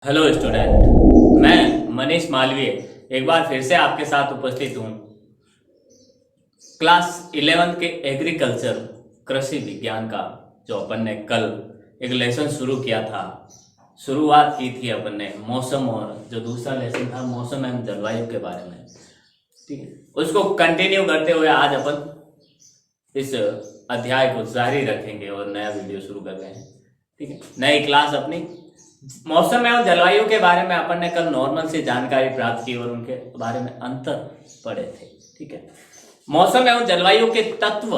Hello student, मैं मनीष मालवीय एक बार फिर से आपके साथ उपस्थित हूँ। क्लास 11 के एग्रीकल्चर कृषि विज्ञान का जो अपन ने कल एक लेसन शुरू किया था, शुरुआत की थी अपन ने मौसम, और जो दूसरा लेसन था मौसम एवं जलवायु के बारे में, ठीक है। उसको कंटिन्यू करते हुए आज अपन इस अध्याय को जारी रखेंगे और नया वीडियो शुरू कर रहे हैं, ठीक है। नई क्लास अपनी मौसम एवं जलवायु के बारे में अपन ने कल नॉर्मल से जानकारी प्राप्त की और उनके बारे में अंतर पढ़े थे, ठीक है। मौसम एवं जलवायु के तत्व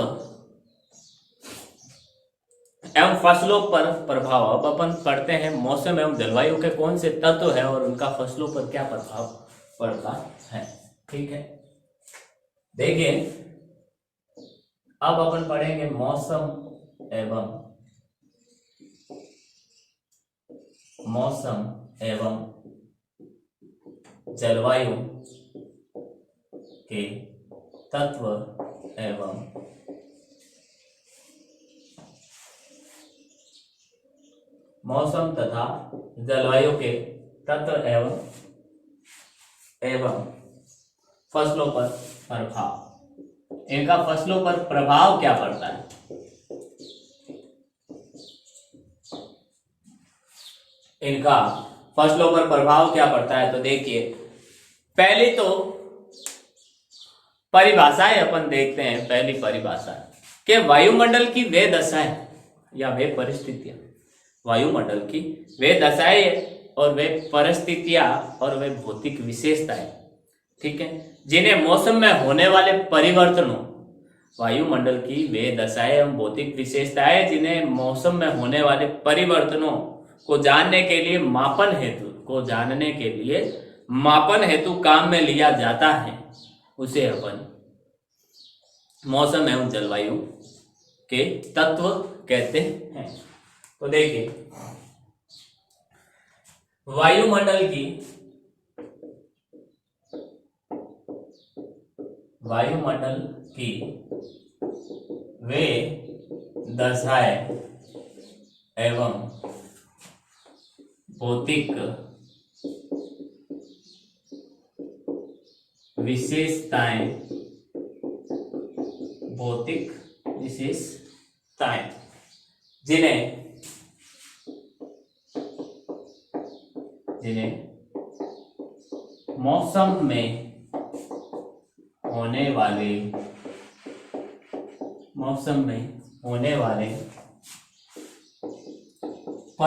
एवं फसलों पर प्रभाव। अब अपन पढ़ते हैं मौसम एवं जलवायु के कौन से तत्व है और उनका फसलों पर क्या प्रभाव पड़ता है, ठीक है। देखिए, अब अपन पढ़ेंगे मौसम एवं जलवायु के तत्व एवं मौसम तथा जलवायु के तत्व एवं फसलों पर प्रभाव। इनका फसलों पर प्रभाव क्या पड़ता है। इनका फसलों पर प्रभाव क्या पड़ता है, तो देखिए, पहली तो परिभाषाएं अपन देखते हैं। पहली परिभाषा कि वायुमंडल की वे दशाएं या वे परिस्थितियां, वायुमंडल की वे दशाएं और वे परिस्थितियां और वे भौतिक विशेषताएं, ठीक है, जिन्हें मौसम में होने वाले परिवर्तनों, वायुमंडल की वे दशाएं एवं भौतिक विशेषताएं जिन्हें मौसम में होने वाले परिवर्तनों को जानने के लिए मापन हेतु काम में लिया जाता है, उसे अपन मौसम एवं जलवायु के तत्व कहते हैं। तो देखिए, वायुमंडल की वे दशाएं एवं भौतिक विशेषताएं जिन्हें मौसम में होने वाले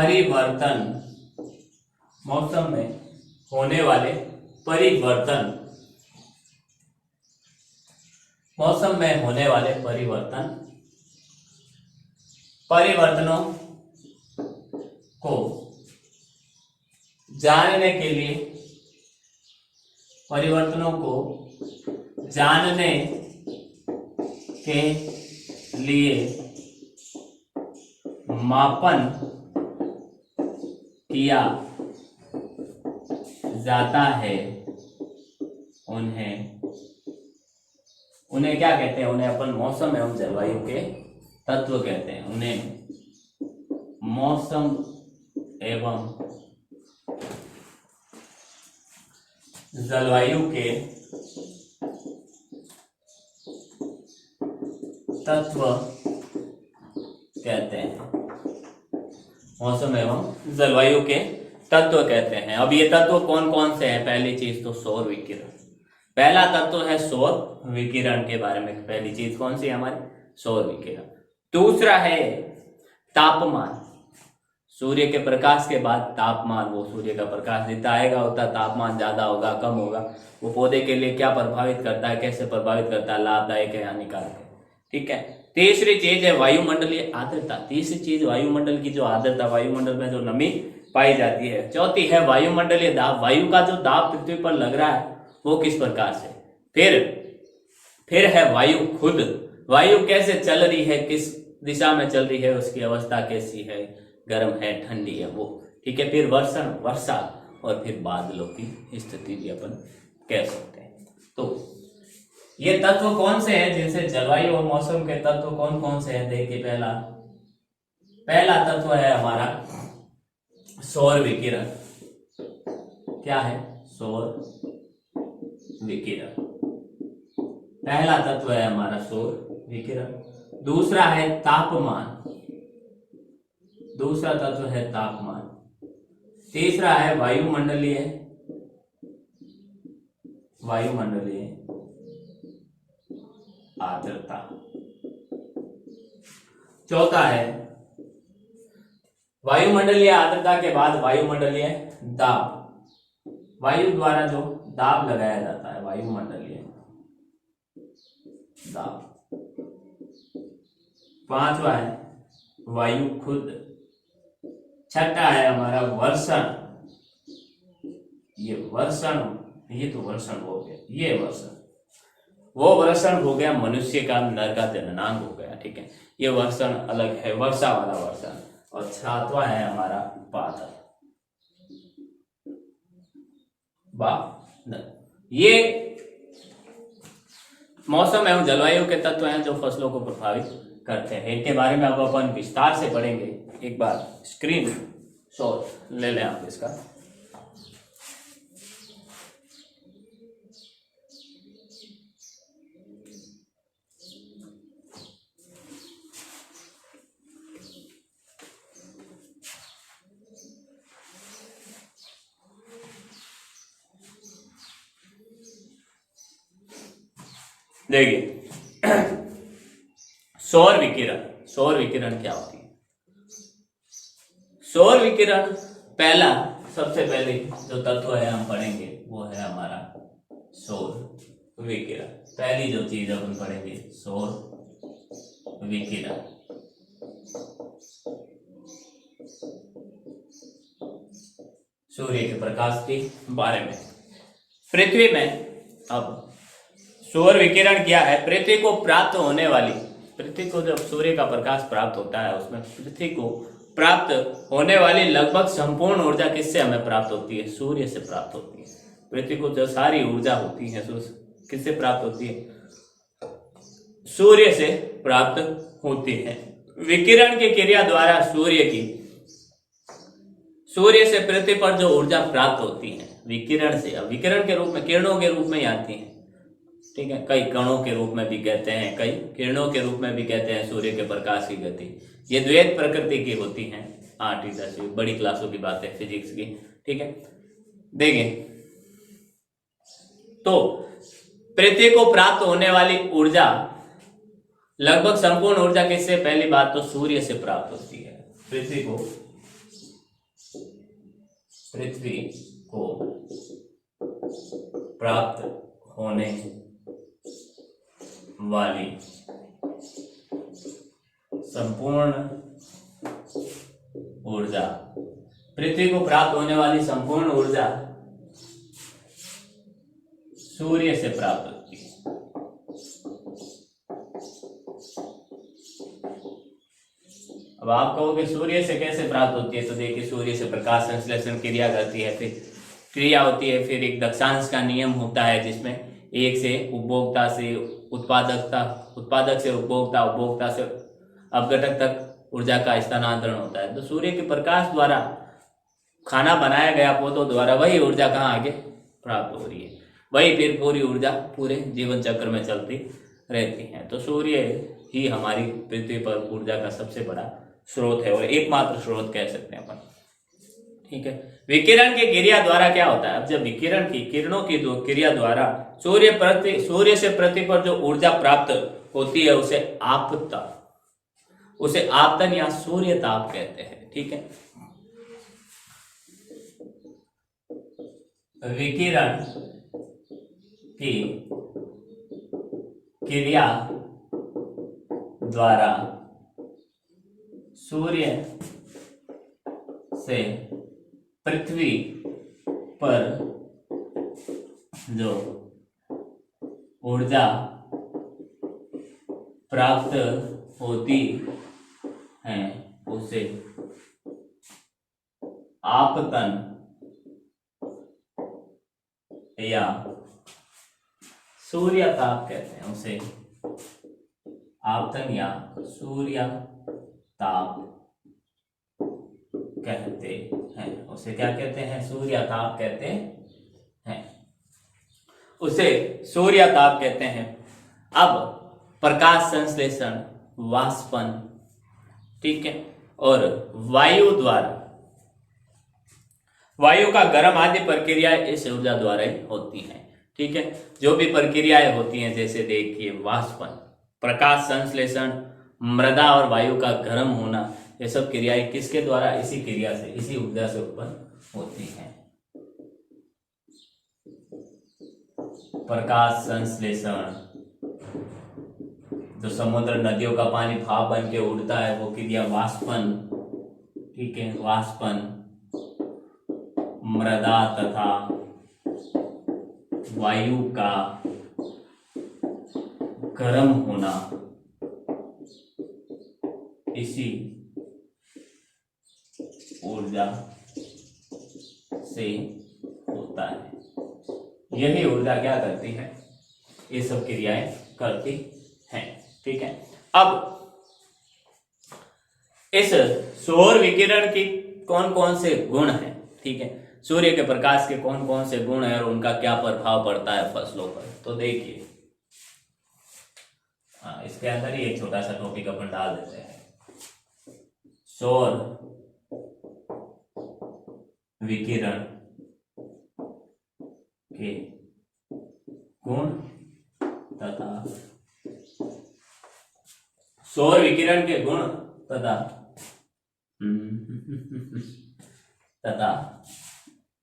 परिवर्तन, मौसम में होने वाले परिवर्तनों को जानने के लिए मापन किया जाता है। उन्हें क्या कहते हैं? उन्हें अपन मौसम एवं जलवायु के तत्व कहते हैं। उन्हें मौसम एवं जलवायु के तत्व कहते हैं। मौसम एवं जलवायु के तत्व कहते हैं। अब ये तत्व कौन कौन से हैं? पहली चीज तो सौर विकिरण। पहला तत्व है सौर विकिरण के बारे में। पहली चीज कौन सी है हमारी? सौर विकिरण। दूसरा है तापमान। सूर्य के प्रकाश के बाद तापमान, वो सूर्य का प्रकाश जितना आएगा उतना तापमान ज्यादा होगा कम होगा, वो पौधे के लिए क्या प्रभावित करता है, कैसे प्रभावित करता है, लाभदायक है हानिकारक है, ठीक है। तीसरी चीज है वायुमंडलीय आर्द्रता। तीसरी चीज वायुमंडल की जो आर्द्रता, वायुमंडल में जो नमी पाई जाती है। चौथी है वायुमंडलीय दाब। वायु का जो दाब पृथ्वी पर लग रहा है वो किस प्रकार से। फिर है वायु खुद। वायु कैसे चल रही है, किस दिशा में चल रही है, उसकी अवस्था कैसी है, गर्म है, ठंडी है, वो, ठीक है। फिर वर्षा और फिर बादलों की स्थिति भी अपन कह सकते हैं। तो ये तत्व कौन से हैं जिनसे जलवायु और मौसम के तत्व कौन कौन से हैं? देखिए, पहला तत्व है हमारा सौर विकिरण। क्या है? सौर विकिरण। पहला तत्व है हमारा सौर विकिरण। दूसरा है तापमान, दूसरा तत्व है तापमान। तीसरा है वायुमंडलीय, वायुमंडलीय आर्द्रता। चौथा है वायुमंडलीय आर्द्रता के बाद वायुमंडलीय दाब, वायु द्वारा जो दाब लगाया जाता है, वायुमंडलीय दाब। पांचवा है वायु खुद। छठा है हमारा वर्षण, ये वर्षण, ये तो वर्षण हो गया, ये वर्षण, वो वर्षण हो गया मनुष्य का, नर का जननांग हो गया, ठीक है। ये वर्षण अलग है, वर्षा वाला वर्षण। और सातवां है हमारा बादल, बादल। ये मौसम एवं जलवायु के तत्व हैं जो फसलों को प्रभावित करते हैं। इनके बारे में अब अपन विस्तार से पढ़ेंगे। एक बार स्क्रीन शॉट ले लें आप इसका। देखिए सौर विकिरण, सौर विकिरण क्या होती है? सौर विकिरण पहला, सबसे पहले जो तत्व है हम पढ़ेंगे वो है हमारा सौर विकिरण। पहली जो चीज अपन पढ़ेंगे सौर विकिरण। सूर्य के प्रकाश के बारे में। पृथ्वी में अब सौर विकिरण क्या है? पृथ्वी को प्राप्त होने वाली, पृथ्वी को जब सूर्य का प्रकाश प्राप्त होता है उसमें पृथ्वी को प्राप्त होने वाली लगभग संपूर्ण ऊर्जा किससे हमें प्राप्त होती है? सूर्य से प्राप्त होती है। पृथ्वी को जो सारी ऊर्जा होती है किससे प्राप्त होती है? सूर्य से प्राप्त होती है। विकिरण की क्रिया द्वारा सूर्य से पृथ्वी पर जो ऊर्जा प्राप्त होती है विकिरण से, अब विकिरण के रूप में, किरणों के रूप में ही आती है, ठीक है। कई कणों के रूप में भी कहते हैं, कई किरणों के रूप में भी कहते हैं सूर्य के प्रकाश की गति। ये द्वैत प्रकृति की होती हैं। 8वीं 10वीं बड़ी क्लासों की बात है फिजिक्स की, ठीक है। देखें तो पृथ्वी को प्राप्त होने वाली ऊर्जा, लगभग संपूर्ण ऊर्जा किससे? पहली बात तो सूर्य से प्राप्त होती है। पृथ्वी को प्राप्त होने वाली संपूर्ण ऊर्जा, पृथ्वी को प्राप्त होने वाली संपूर्ण ऊर्जा सूर्य से प्राप्त होती है। अब आप कहोगे सूर्य से कैसे प्राप्त होती है? तो देखिए सूर्य से प्रकाश संश्लेषण क्रिया करती है, फिर क्रिया होती है, फिर एक दक्षांश का नियम होता है जिसमें एक से उपभोक्ता से उत्पादकता, उत्पादक से उपभोक्ता, उपभोक्ता से अपघटक तक ऊर्जा का स्थानांतरण होता है। तो सूर्य के प्रकाश द्वारा खाना बनाया गया पौधों द्वारा वही ऊर्जा कहाँ आगे प्राप्त हो रही है, वही फिर पूरी ऊर्जा पूरे जीवन चक्र में चलती रहती है। तो सूर्य ही हमारी पृथ्वी पर ऊर्जा का सबसे बड़ा स्रोत है और एकमात्र स्रोत कह सकते हैं अपन, ठीक है। विकिरण की क्रिया द्वारा क्या होता है? अब जब विकिरण की किरणों की दो क्रिया द्वारा सूर्य से पृथ्वी पर जो ऊर्जा प्राप्त होती है उसे आपतन या सूर्य ताप कहते हैं, ठीक है। विकिरण की क्रिया द्वारा सूर्य से पृथ्वी पर जो ऊर्जा प्राप्त होती है उसे आपतन या सूर्य ताप कहते हैं। उसे आपतन या सूर्य ताप कहते हैं। उसे क्या कहते हैं? सूर्यताप कहते हैं। उसे सूर्यताप कहते हैं। अब प्रकाश संश्लेषण, वाष्पन, ठीक है, और वायु द्वारा, वायु का गर्म आदि प्रक्रियाएं इस ऊर्जा द्वारा ही होती हैं। ठीक है, जो भी प्रक्रियाएं होती हैं, जैसे देखिए वाष्पन, प्रकाश संश्लेषण, मृदा और वायु का गर्म होना, ये सब क्रियाएं किसके द्वारा? इसी क्रिया से, इसी ऊर्जा से उत्पन्न होती हैं। प्रकाश संश्लेषण, जो समुद्र नदियों का पानी भाप बन के उड़ता है, वो क्रिया वाष्पन, ठीक है, वाष्पन, मृदा तथा वायु का गर्म होना, इसी ऊर्जा से होता है। यही ऊर्जा क्या करती है? ये सब क्रियाएं करती हैं। ठीक है, अब इस सौर विकिरण की कौन कौन से गुण हैं? ठीक है, सूर्य के प्रकाश के कौन कौन से गुण हैं और उनका क्या प्रभाव पड़ता है फसलों पर? तो देखिए, इसके अंदर ही एक छोटा सा टॉपिक अपन डाल देते हैं। सौर विकिरण के गुण तथा सौर विकिरण के गुण तथा तथा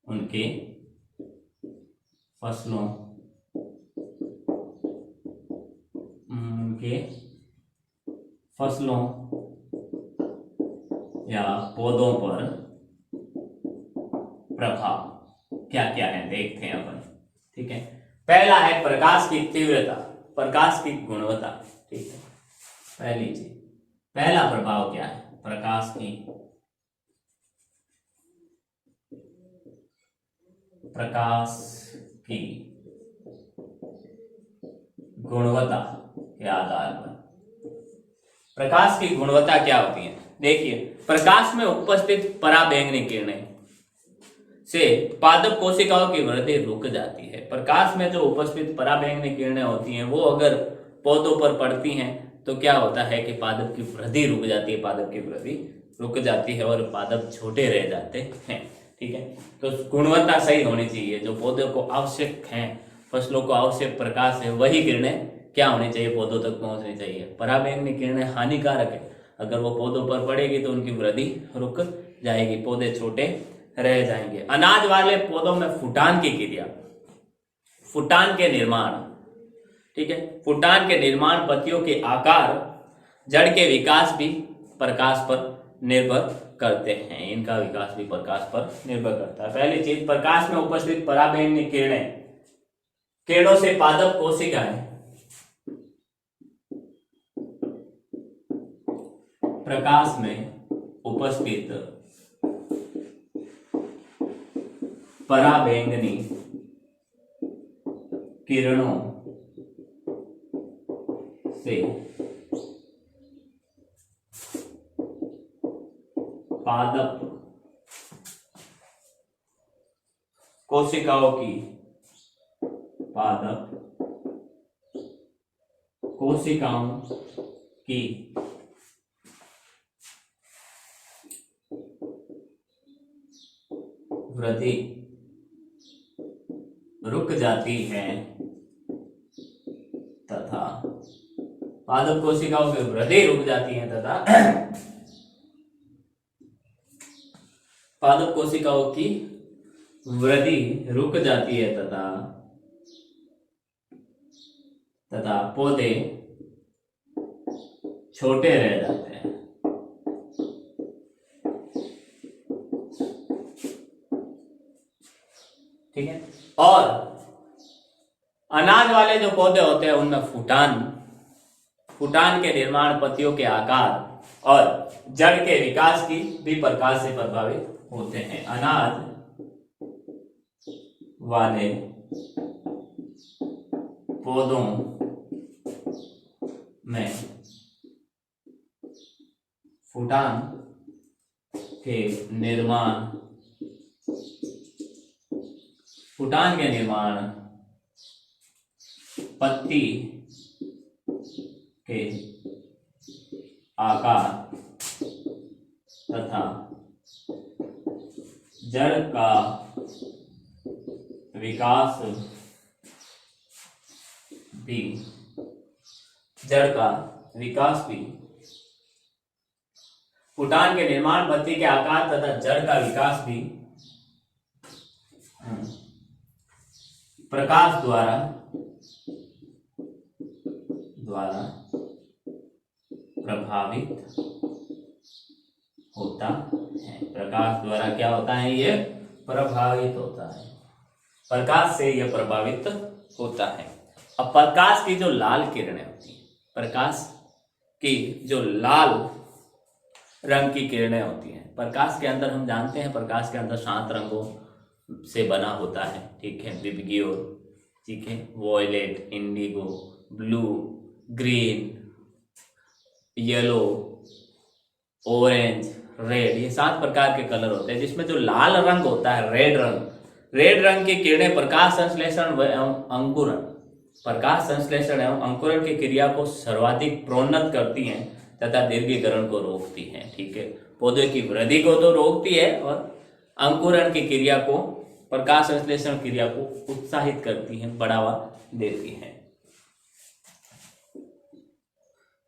उनके फसलों, उनके फसलों या पौधों पर प्रभाव क्या क्या है देखते हैं अपन। ठीक है, पहला है प्रकाश की तीव्रता, प्रकाश की गुणवत्ता। ठीक है, पहली चीज, पहला प्रभाव क्या है? प्रकाश की गुणवत्ता के आधार पर, प्रकाश की गुणवत्ता क्या होती है? देखिए, प्रकाश में उपस्थित पराबैंगनी किरणें से पादप कोशिकाओं की वृद्धि रुक जाती है। प्रकाश में जो उपस्थित पराबैंगनी किरणें होती हैं, वो अगर पौधों पर पड़ती हैं तो क्या होता है कि पादप की वृद्धि रुक जाती है, पादप की वृद्धि रुक जाती है और पादप छोटे रह जाते हैं। ठीक है, तो गुणवत्ता सही होनी चाहिए। जो पौधों को आवश्यक है, फसलों को आवश्यक प्रकाश है, वही किरणें क्या होनी चाहिए? पौधों तक पहुंचनी चाहिए। पराबैंगनी किरणें हानिकारक है, अगर वो पौधों पर पड़ेगी तो उनकी वृद्धि रुक जाएगी, पौधे छोटे रह जाएंगे। अनाज वाले पौधों में फुटान की क्रिया, फुटान के निर्माण, ठीक है, फुटान के निर्माण, पत्तियों के आकार, जड़ के विकास भी प्रकाश पर निर्भर करते हैं। इनका विकास भी प्रकाश पर निर्भर करता है। पहली चीज, प्रकाश में उपस्थित पराबैंगनी किरणें, किरणों से पादप कोशिकाएं प्रकाश में उपस्थित पराबैंगनी किरणों से पादप कोशिकाओं की, पादप कोशिकाओं की वृद्धि रुक जाती है तथा पादप कोशिकाओं की वृद्धि रुक जाती है तथा पादप कोशिकाओं की वृद्धि रुक जाती है तथा पौधे छोटे रह जाते हैं। ठीक है, और अनाज वाले जो पौधे होते हैं उनमें फुटान के निर्माण, पत्तियों के आकार और जड़ के विकास की भी प्रकाश से प्रभावित होते हैं। अनाज वाले पौधों में फुटान के निर्माण, फुटान के निर्माण, पत्ती के आकार तथा जड़ का विकास भी, जड़ का विकास भी, फुटान के निर्माण, पत्ती के आकार तथा जड़ का विकास भी प्रकाश द्वारा प्रभावित होता है। प्रकाश द्वारा क्या होता है? ये प्रभावित होता है, प्रकाश से यह प्रभावित होता है। अब प्रकाश की जो लाल किरणें होती हैं, प्रकाश की जो लाल रंग की किरणें होती हैं, प्रकाश के अंदर हम जानते हैं प्रकाश के अंदर 7 रंगों से बना होता है, ठीक है, विबग्योर, ठीक है, violet, indigo, blue, green, yellow, orange, red, ये 7 प्रकार के कलर होते हैं। जिसमें जो लाल रंग होता है, रेड रंग की किरणें प्रकाश संश्लेषण एवं अंकुरण, प्रकाश संश्लेषण एवं अंकुरण की क्रिया को सर्वाधिक प्रोन्नत करती हैं तथा दीर्घीकरण को रोकती हैं, ठीक है। पौधे की वृद्धि को तो रोकती है और अंकुरण की क्रिया को, प्रकाश संश्लेषण क्रिया को उत्साहित करती हैं, बढ़ावा देती हैं।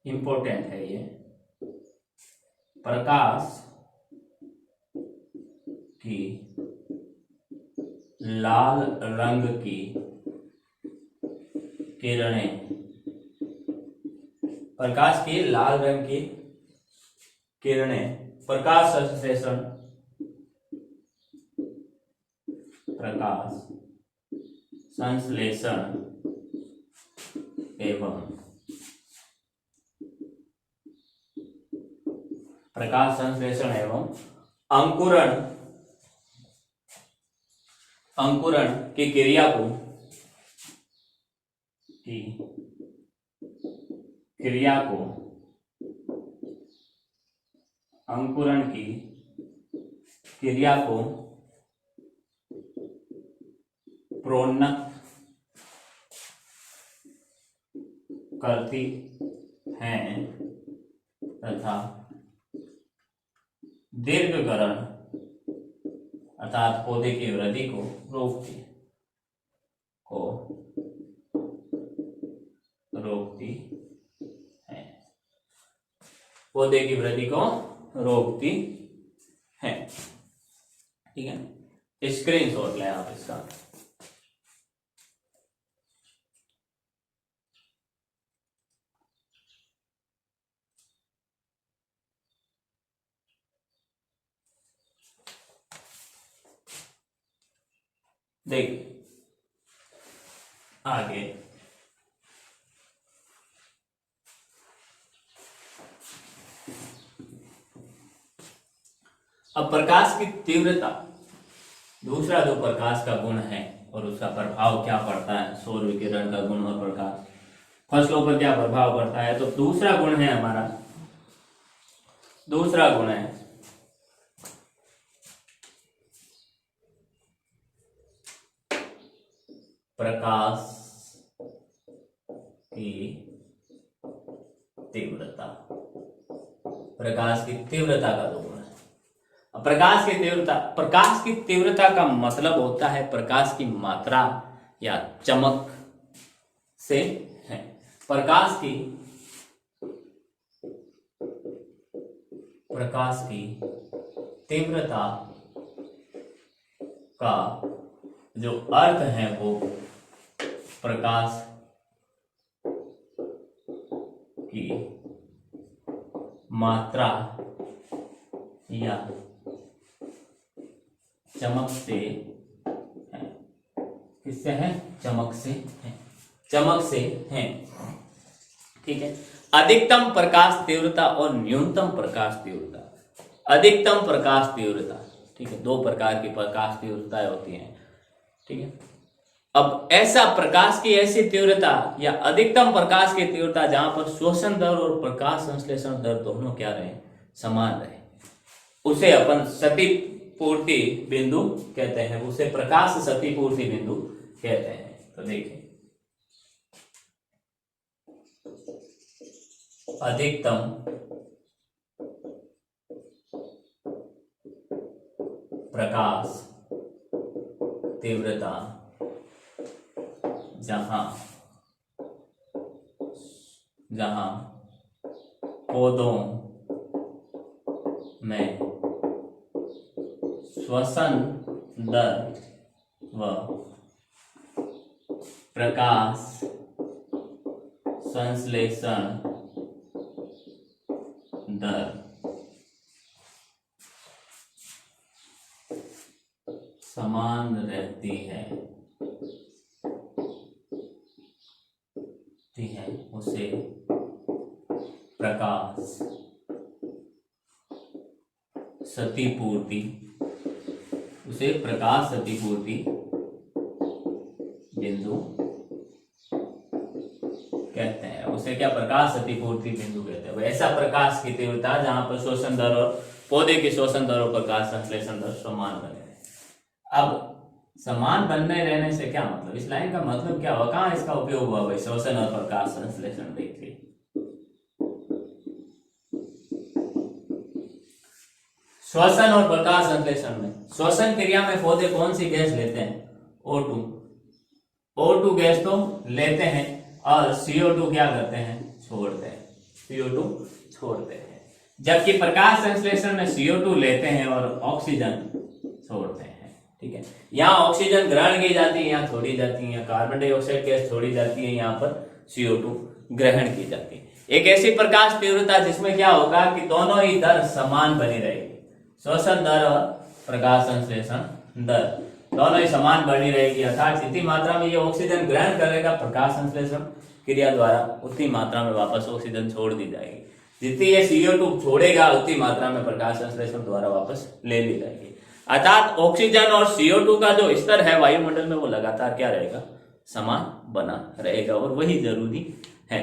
इंपॉर्टेंट है ये। प्रकाश की लाल रंग की किरणें, प्रकाश की लाल रंग की किरणें प्रकाश संश्लेषण, एवं प्रकाश संश्लेषण एवं अंकुरण की क्रिया को अंकुरण की क्रिया को प्रोन्नत करती हैं तथा दीर्घकरण अर्थात पौधे की वृद्धि को रोकती है, पौधे की वृद्धि को रोकती है, ठीक है। स्क्रीनशॉट लें आप इसका। देखिए आगे अब प्रकाश की तीव्रता, दूसरा जो प्रकाश का गुण है और उसका प्रभाव क्या पड़ता है, सौर विकिरण का गुण और प्रकाश फसलों पर क्या प्रभाव पड़ता है। तो दूसरा गुण है हमारा, दूसरा गुण है प्रकाश की तीव्रता, प्रकाश की तीव्रता का जो गुण है। प्रकाश की तीव्रता का मतलब होता है प्रकाश की मात्रा या चमक से है। प्रकाश की तीव्रता का जो अर्थ है वो प्रकाश की मात्रा या चमक से है। किससे है? चमक से है, चमक से है, ठीक है। अधिकतम प्रकाश तीव्रता और न्यूनतम प्रकाश तीव्रता। अधिकतम प्रकाश तीव्रता, ठीक है, 2 प्रकार की प्रकाश तीव्रताएं होती हैं, ठीक है। अब ऐसा प्रकाश की ऐसी तीव्रता या अधिकतम प्रकाश की तीव्रता जहां पर शोषण दर और प्रकाश संश्लेषण दर दोनों क्या रहे? समान रहे। उसे अपन क्षतिपूर्ति बिंदु कहते हैं, उसे प्रकाश क्षतिपूर्ति बिंदु कहते हैं। तो देखिए, अधिकतम प्रकाश तीव्रता जहां पौधों में श्वसन दर व प्रकाश संश्लेषण दर समान रहती है, उसे प्रकाश क्षतिपूर्ति बिंदु कहते हैं। उसे क्या, प्रकाश क्षतिपूर्ति बिंदु कहते हैं। वैसा प्रकाश की तीव्रता जहां पर शोषण दर और पौधे की शोषण दर और प्रकाश संश्लेषण दर समान बने रहे। अब समान बनने रहने से क्या मतलब, इस लाइन का मतलब क्या हुआ, कहां इसका उपयोग हुआ भाई, शोषण और प्रकाश संश्लेषण। देखिए, श्वसन और प्रकाश संश्लेषण में, श्वसन क्रिया में पौधे कौन सी गैस लेते हैं, O2 गैस तो लेते हैं और CO2 क्या करते हैं, छोड़ते हैं, CO2 छोड़ते हैं। जबकि प्रकाश संश्लेषण में CO2 लेते हैं और ऑक्सीजन छोड़ते हैं। ठीक है, यहाँ ऑक्सीजन ग्रहण की जाती है, यहाँ छोड़ी जाती है, यहाँ कार्बन डाइऑक्साइड गैस छोड़ी जाती है, यहाँ पर CO2 ग्रहण की जाती है। एक ऐसी प्रकाश तीव्रता जिसमें क्या होगा कि दोनों ही दर समान बनी रहेगी, श्वसन दर और प्रकाश संश्लेषण दर दोनों ही समान बनी रहेगी, अर्थात जितनी मात्रा में ये ऑक्सीजन ग्रहण करेगा प्रकाश संश्लेषण क्रिया द्वारा, उतनी मात्रा में वापस ऑक्सीजन छोड़ दी जाएगी। जितनी ये CO2 छोड़ेगा उतनी मात्रा में प्रकाश संश्लेषण द्वारा वापस ले ली जाएगी। अर्थात ऑक्सीजन और CO2 का जो स्तर है वायुमंडल में वो लगातार क्या रहेगा, समान बना रहेगा, और वही जरूरी है।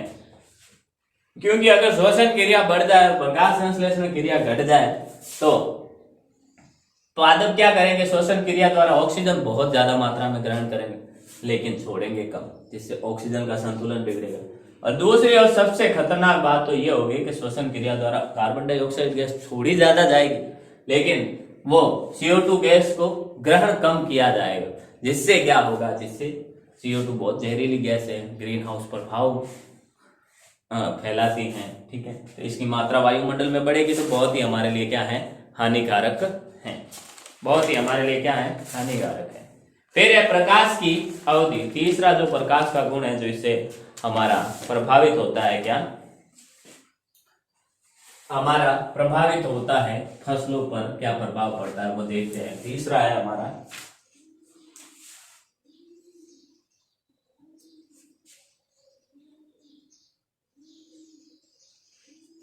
क्योंकि अगर श्वसन क्रिया बढ़ जाए, प्रकाश संश्लेषण क्रिया घट जाए, तो पादप क्या करेंगे, श्वसन क्रिया द्वारा ऑक्सीजन बहुत ज्यादा मात्रा में ग्रहण करेंगे लेकिन छोड़ेंगे कम, जिससे ऑक्सीजन का संतुलन बिगड़ेगा। और दूसरी और सबसे खतरनाक बात तो ये होगी कि श्वसन क्रिया द्वारा कार्बन डाइऑक्साइड गैस छोड़ी ज्यादा जाएगी लेकिन वो CO2 गैस को ग्रहण कम किया जाएगा, जिससे क्या होगा, जिससे CO2 बहुत जहरीली गैस है, ग्रीन हाउस प्रभाव फैलाती हैं। ठीक है, तो इसकी मात्रा वायुमंडल में बढ़ेगी तो बहुत ही हमारे लिए क्या है, हानिकारक है, बहुत ही हमारे लिए क्या है, हानिकारक है। फिर है प्रकाश की अवधि, तीसरा जो प्रकाश का गुण है जो इससे हमारा प्रभावित होता है, क्या हमारा प्रभावित होता है, फसलों पर क्या प्रभाव पड़ता है वो देखते हैं। तीसरा है हमारा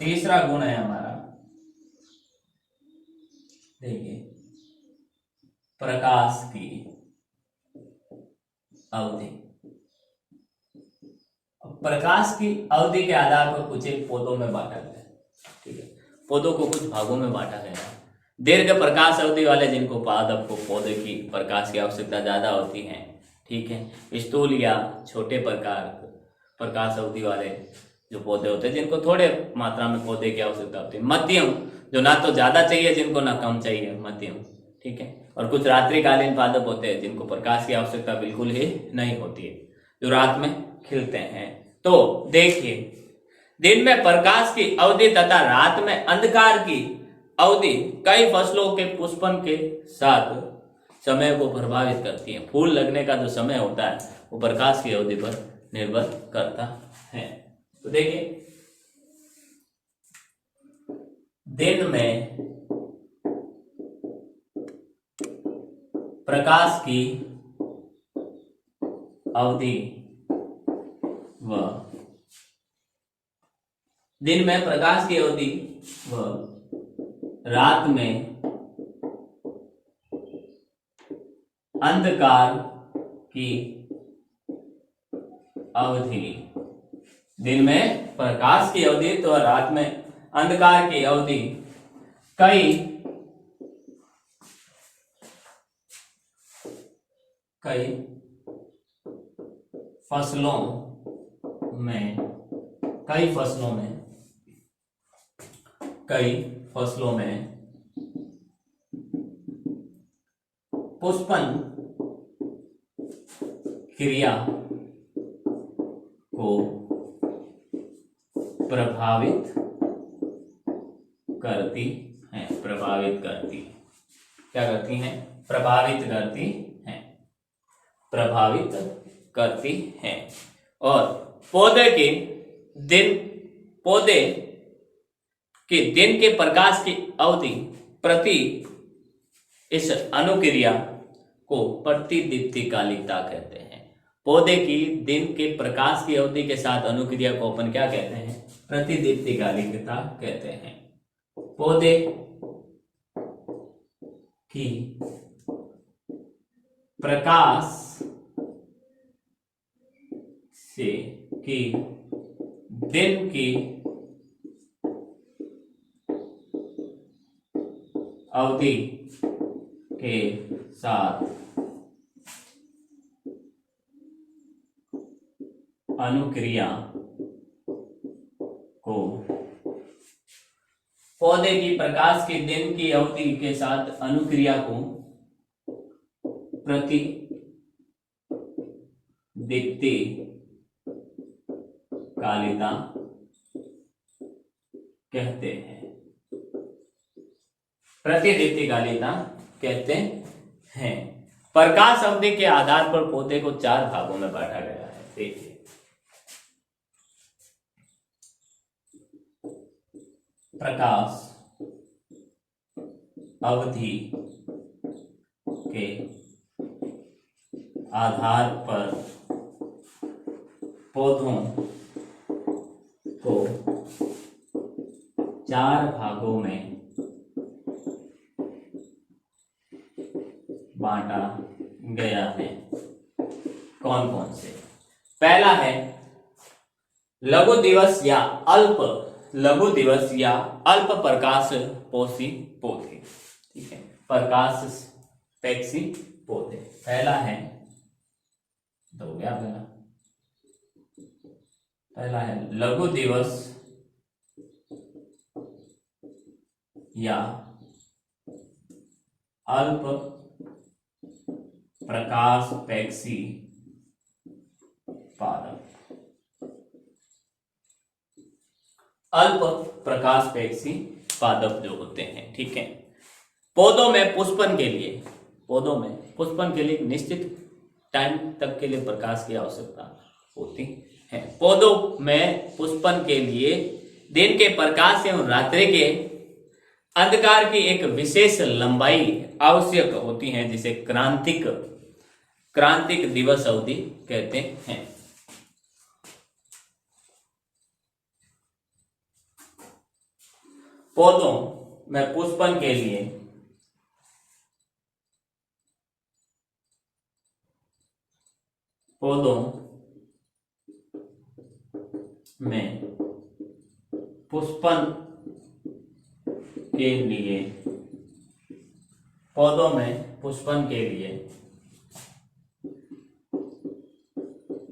तीसरा गुण है हमारा, देखिए, प्रकाश की अवधि। प्रकाश की अवधि के आधार पर कुछ एक पौधों में बांटा गया है। ठीक है, पौधों को कुछ भागों में बांटा गया है। दीर्घ प्रकाश अवधि वाले, जिनको पादप को पौधे की प्रकाश की आवश्यकता ज्यादा होती है। ठीक है, स्थूल या छोटे प्रकाश अवधि वाले जो पौधे होते हैं, जिनको थोड़े मात्रा में पौधे की आवश्यकता होती है। मध्यम, जो ना तो ज्यादा चाहिए जिनको ना कम चाहिए, मध्यम। ठीक है, और कुछ रात्रिकालीन पादप होते हैं जिनको प्रकाश की आवश्यकता बिल्कुल ही नहीं होती है, जो रात में खिलते हैं। तो देखिए, दिन में प्रकाश की अवधि तथा रात में अंधकार की अवधि कई फसलों के पुष्पन के साथ समय को प्रभावित करती है। फूल लगने का जो समय होता है वो प्रकाश की अवधि पर निर्भर करता है। तो देखिए, दिन में प्रकाश की अवधि व दिन में प्रकाश की अवधि व रात में अंधकार की अवधि, दिन में प्रकाश की अवधि तो रात में अंधकार की अवधि कई कई फसलों में कई फसलों में पुष्पन क्रिया को प्रभावित करती हैं। क्या करती हैं? प्रभावित करती हैं। और पौधे के दिन के प्रकाश की अवधि प्रति इस अनुक्रिया को प्रतिदीप्तिकालिकता कहते हैं। पौधे की दिन के प्रकाश की अवधि के साथ अनुक्रिया को अपन क्या कहते हैं? प्रतिदीप्तिकालिकता कहते हैं। पौधे की प्रकाश से की दिन की अवधि के साथ अनुक्रिया को पौधे की प्रकाश के दिन की अवधि के साथ अनुक्रिया को प्रतिदीप्तिकालिकता कहते हैं। प्रतिदीप्तिकालिकता कहते हैं। प्रकाश अवधि के आधार पर पौधे को 4 भागों में बांटा गया है। देखिए, प्रकाश अवधि के आधार पर पौधों को 4 भागों में बांटा गया है। कौन कौन से? पहला है लघु दिवस या अल्प प्रकाश पोषी पौधे। ठीक है, प्रकाशपेक्षी पौधे। पहला है लघु दिवस या अल्प प्रकाशपेक्षी पादप। अल्प प्रकाशपेक्षी पादप जो होते हैं, ठीक है। पौधों में पुष्पन के लिए एक निश्चित टाइम तक के लिए प्रकाश की आवश्यकता होती है। पौधों में पुष्पन के लिए दिन के प्रकाश एवं रात्रि के अंधकार की एक विशेष लंबाई आवश्यक होती है, जिसे क्रांतिक दिवस अवधि कहते हैं। पौधों में पुष्पन के लिए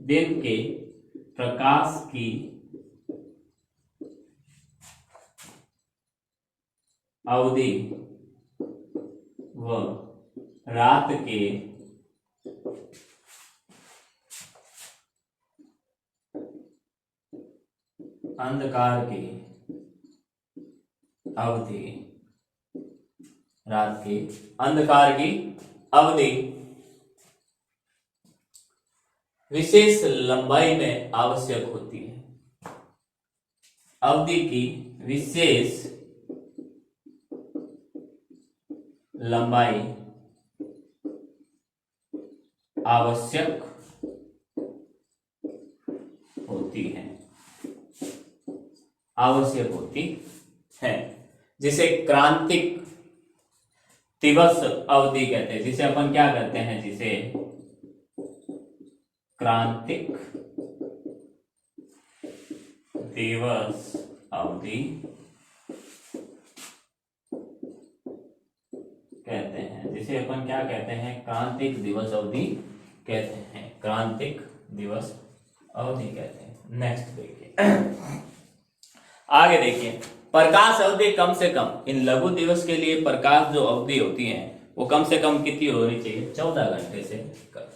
दिन के प्रकाश की अवधि व रात के अंधकार की अवधि विशेष लंबाई में आवश्यक होती है। अवधि की विशेष लंबाई आवश्यक होती है, जिसे क्रांतिक दिवस अवधि कहते हैं। जिसे अपन क्या कहते हैं? जिसे क्रांतिक दिवस अवधि कहते हैं। जिसे अपन क्या कहते हैं? क्रांतिक दिवस अवधि कहते हैं, क्रांतिक दिवस अवधि कहते हैं। नेक्स्ट देखिए, आगे देखिए, प्रकाश अवधि कम से कम, इन लघु दिवस के लिए प्रकाश जो अवधि होती है वो कम से कम कितनी होनी चाहिए? 14 घंटे से कम।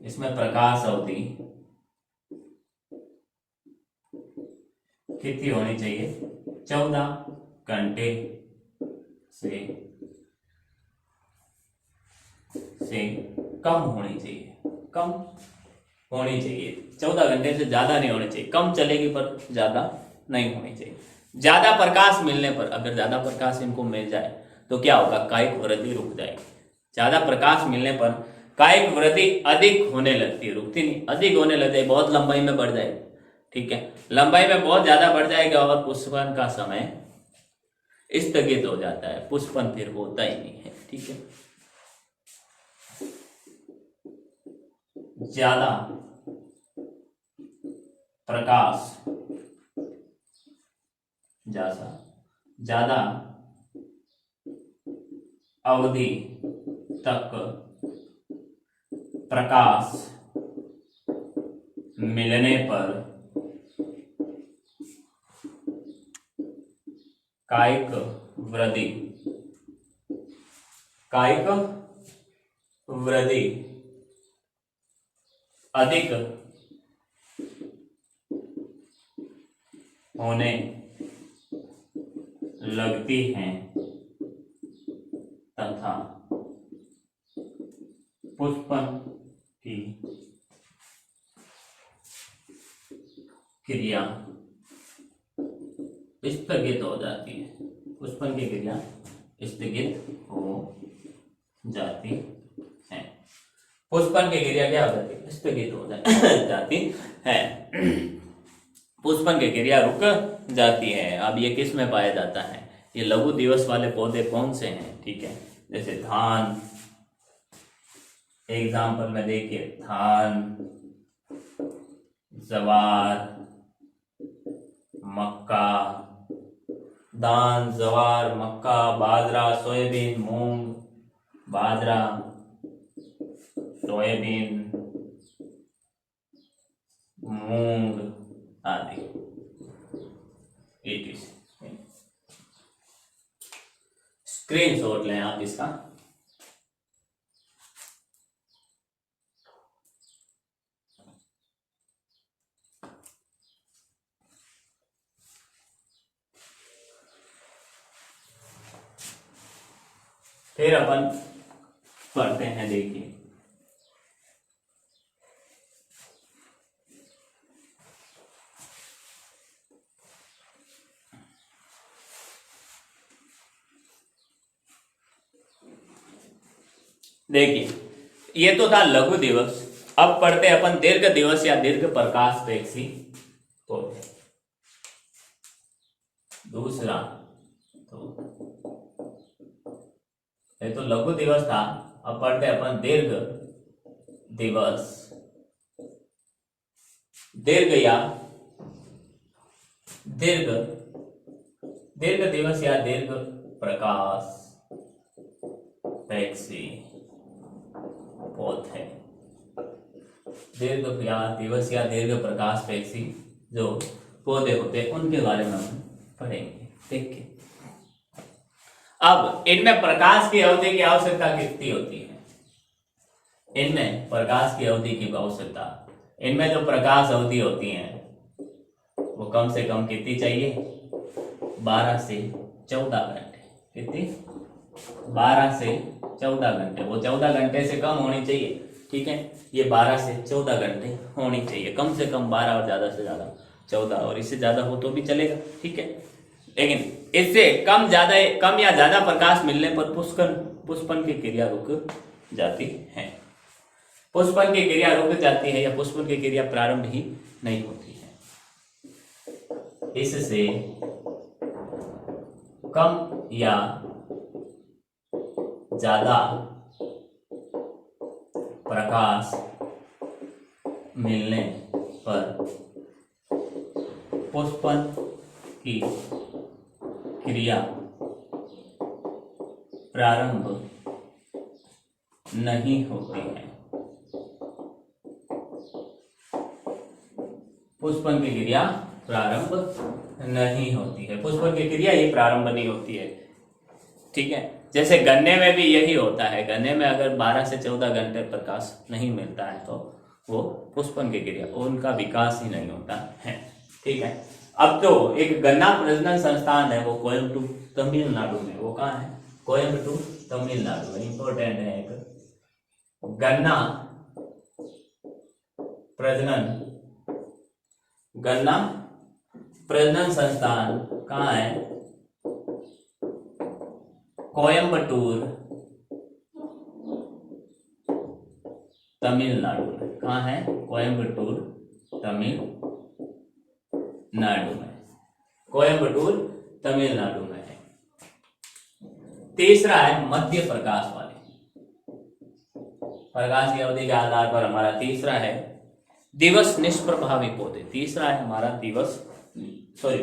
इसमें प्रकाश अवधि कितनी होनी चाहिए? 14 घंटे से कम होनी चाहिए, कम होनी चाहिए। 14 घंटे से ज्यादा नहीं होनी चाहिए, कम चलेगी पर ज्यादा नहीं होनी चाहिए। ज्यादा प्रकाश मिलने पर, अगर ज्यादा प्रकाश इनको मिल जाए तो क्या होगा? कायिक वृद्धि रुक जाएगी। ज्यादा प्रकाश मिलने पर कायिक वृद्धि अधिक होने लगती है, रुकती नहीं, अधिक होने लग जाए, बहुत लंबाई में बढ़ जाएगी। ठीक है, लंबाई में बहुत ज्यादा बढ़ जाएगा और पुष्पन का समय स्थगित हो जाता है, पुष्पन फिर होता ही नहीं है। ठीक है, ज्यादा प्रकाश, ज्यादा अवधि तक प्रकाश मिलने पर कायिक वृद्धि अधिक होने लगती हैं तथा पुष्पन की क्रिया स्थगित हो जाती है, पुष्पन की क्रिया स्थगित हो जाती है। पुष्पन की क्रिया क्या हो जाती है? स्थगित हो जाती है, पुष्पन की क्रिया रुक जाती है। अब ये किस में पाया जाता है? ये लघु दिवस वाले पौधे कौन से हैं? ठीक है, जैसे धान, एग्जाम्पल में देखिए, धान, जवार, मक्का, धान, जवार, मक्का, बाजरा, सोयाबीन, मूंग, बाजरा, सोयाबीन, मूंग आदि। स्क्रीनशॉट लें आप इसका। फिर अपन पढ़ते हैं, देखिए, ये तो था लघु दिवस। अब पढ़ते अपन दीर्घ दिवस या दीर्घ प्रकाशपेक्षी पौधे। दूसरा ये तो लघु दिवस था, अब पढ़ते अपन दीर्घ दिवस, दीर्घ दिवस या दीर्घ प्रकाशपेक्षी पौधे। दीर्घ दिवस या दीर्घ प्रकाशपेक्षी जो पौधे होते हैं उनके बारे में हम पढ़ेंगे। देखिए, अब इनमें प्रकाश की अवधि की आवश्यकता कितनी होती है? इनमें प्रकाश की अवधि की आवश्यकता, इनमें जो प्रकाश अवधि होती है वो कम से कम कितनी चाहिए? 12 से 14 घंटे। कितनी? 12 से 14 घंटे। वो 14 घंटे से कम होनी चाहिए। ठीक है, ये 12 से 14 घंटे होनी चाहिए, कम से कम 12 और ज्यादा से ज्यादा 14, और इससे ज्यादा हो तो भी चलेगा। ठीक है, लेकिन इससे कम या ज्यादा प्रकाश मिलने पर पुष्पन की क्रिया रुक जाती है। पुष्पन की क्रिया रुक जाती है या पुष्पन की क्रिया प्रारंभ ही नहीं होती है। इससे कम या ज्यादा प्रकाश मिलने पर पुष्पन की क्रिया प्रारंभ नहीं होती है। पुष्पन की क्रिया प्रारंभ नहीं होती है। पुष्पन की क्रिया ही प्रारंभ नहीं होती है, ठीक है। जैसे गन्ने में भी यही होता है, गन्ने में अगर 12 से 14 घंटे प्रकाश नहीं मिलता है तो वो पुष्पन की क्रिया, उनका विकास ही नहीं होता है, ठीक है। अब तो एक गन्ना प्रजनन संस्थान है, वो कोयम्बटूर तमिलनाडु में, वो कहाँ है, कोयम्बटूर तमिलनाडु में, इंपॉर्टेंट है। एक गन्ना प्रजनन संस्थान कहाँ है, कोयम्बटूर तमिलनाडु में। कहाँ है, कोयम्बटूर तमिलनाडु में, कोयम्बटूर तमिलनाडु में है। तीसरा है मध्य प्रकाश वाले, प्रकाश की अवधि के आधार पर हमारा तीसरा है दिवस निष्प्रभावी पौधे। तीसरा है हमारा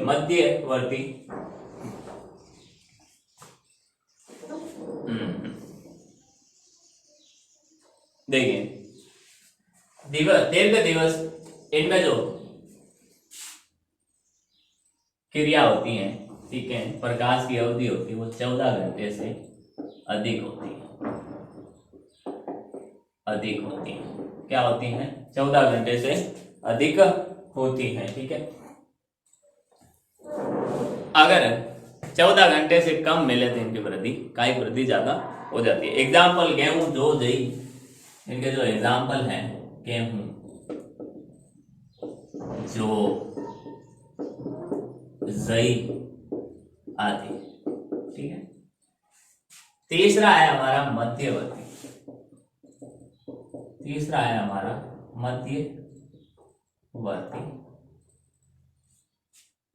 मध्यवर्ती देखिए दीर्घ दिवस, इनमें जो क्रिया होती है, ठीक है, प्रकाश की अवधि होती है वो 14 घंटे से अधिक होती है, क्या होती है, 14 घंटे से अधिक होती है, ठीक है। अगर 14 घंटे से कम मिले तो इनकी वृद्धि, काय वृद्धि ज्यादा हो जाती है। एग्जाम्पल गेहूं, जो जई, इनके जो एग्जाम्पल हैं, गेहूं, जो, जई आदि, ठीक है। तीसरा है हमारा मध्यवर्ती,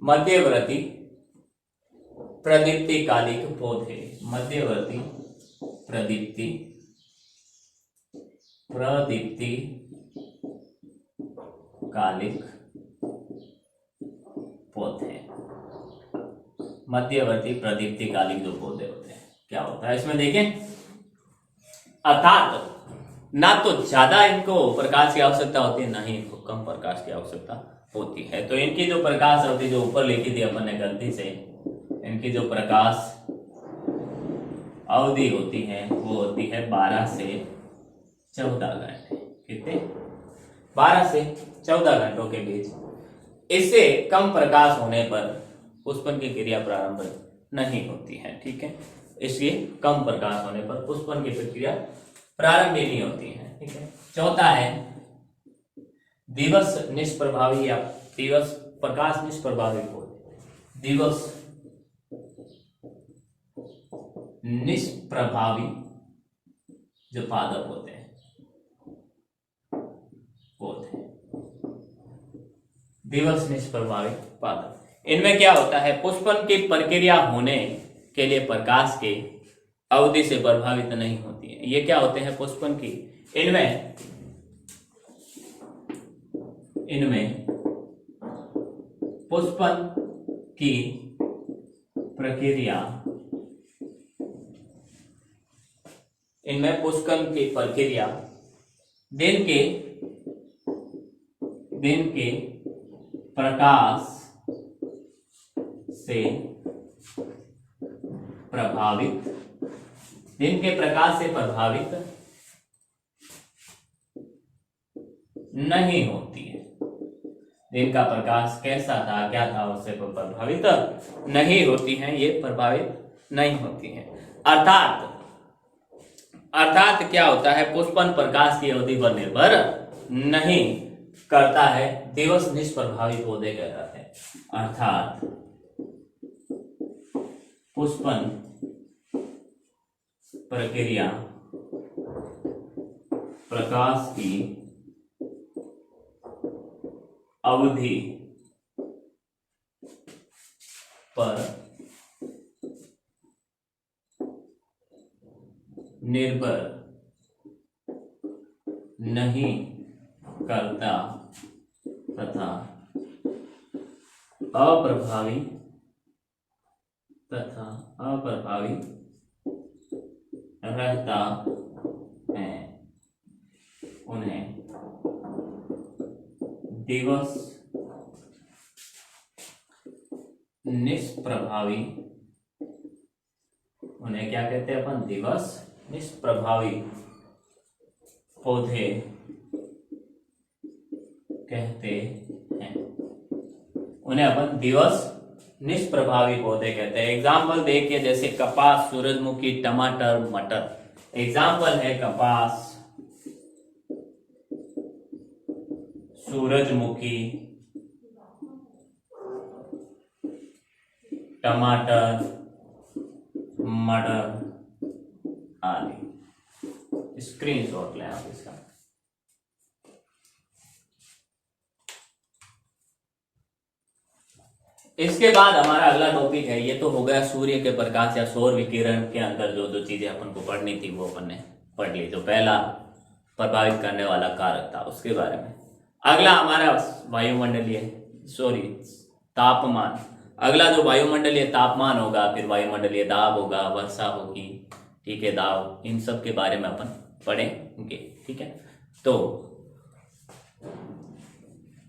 मध्यवर्ती प्रदीप्तिकालिक पौधे, मध्यवर्ती प्रदीप्तिकालिक पौधे, मध्यवर्ती प्रदीप्तिकालिक जो पौधे होते हैं, क्या होता है इसमें देखें, अर्थात ना तो ज्यादा इनको प्रकाश की आवश्यकता होती है, ना ही इनको कम प्रकाश की आवश्यकता होती है। तो इनकी जो प्रकाश अवधि जो ऊपर लिखी थी अपन ने गलती से, इनकी जो प्रकाश अवधि होती है वो होती है 12 से 14 घंटे, कितने, 12 से 14 घंटों के बीच। इससे कम प्रकाश होने पर पुष्पन की क्रिया प्रारंभ नहीं होती है, ठीक है। इसलिए कम प्रकाश होने पर पुष्पन की प्रक्रिया प्रारंभ नहीं होती है, ठीक है। चौथा है दिवस निष्प्रभावी या दिवस प्रकाश निष्प्रभावी पौधे, दिवस निष्प्रभावी जो पादप होते हैं, पौधे, दिवस निष्प्रभावी पादप, इनमें क्या होता है, पुष्पन की प्रक्रिया होने के लिए प्रकाश के अवधि से प्रभावित नहीं होती है। ये क्या होते हैं, पुष्पन की, इनमें पुष्पन की प्रक्रिया, इनमें पुष्पन की प्रक्रिया दिन के प्रकाश से प्रभावित, दिन के प्रकाश से प्रभावित नहीं होती है। दिन का प्रकाश कैसा था, क्या था, उससे प्रभावित नहीं होती हैं, ये प्रभावित नहीं होती हैं। अर्थात क्या होता है, पुष्पन प्रकाश की अवधि पर निर्भर नहीं करता है, दिवस निष्प्रभावी पौधे कहलाते हैं। अर्थात पुष्पन प्रक्रिया प्रकाश की अवधि पर निर्भर नहीं करता तथा अप्रभावी रहता है, उन्हें दिवस निष्प्रभावी, उन्हें क्या कहते हैं अपन, दिवस निष्प्रभावी पौधे कहते हैं, उन्हें अपन दिवस निष्प्रभावी पौधे कहते हैं। एग्जाम्पल देखिए, जैसे कपास, सूरजमुखी, टमाटर, मटर। एग्जाम्पल है कपास, सूरजमुखी, टमाटर, मटर आदि। स्क्रीनशॉट लें आप इसका। इसके बाद हमारा अगला टॉपिक है, ये तो हो गया सूर्य के प्रकाश या सौर विकिरण के अंदर जो जो चीजें अपन को पढ़नी थी वो अपन ने पढ़ ली, जो पहला प्रभावित करने वाला कारक था उसके बारे में। अगला हमारा वायुमंडलीय तापमान। अगला जो वायुमंडलीय तापमान होगा, फिर वायुमंडलीय दाब होगा, वर्षा होगी, ठीक है, दाब, इन सब के बारे में अपन पढ़ेंगे, ठीक है। तो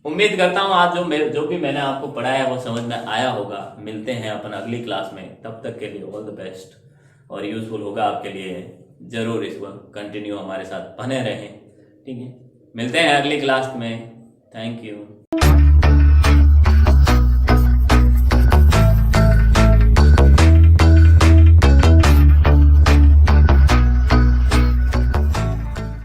उम्मीद करता हूँ आज जो भी मैंने आपको पढ़ाया वो समझ में आया होगा। मिलते हैं अपन अगली क्लास में, तब तक के लिए ऑल द बेस्ट, और यूजफुल होगा आपके लिए, जरूर इसको कंटिन्यू हमारे साथ बने रहें, ठीक है। मिलते हैं अगली क्लास में। Thank you.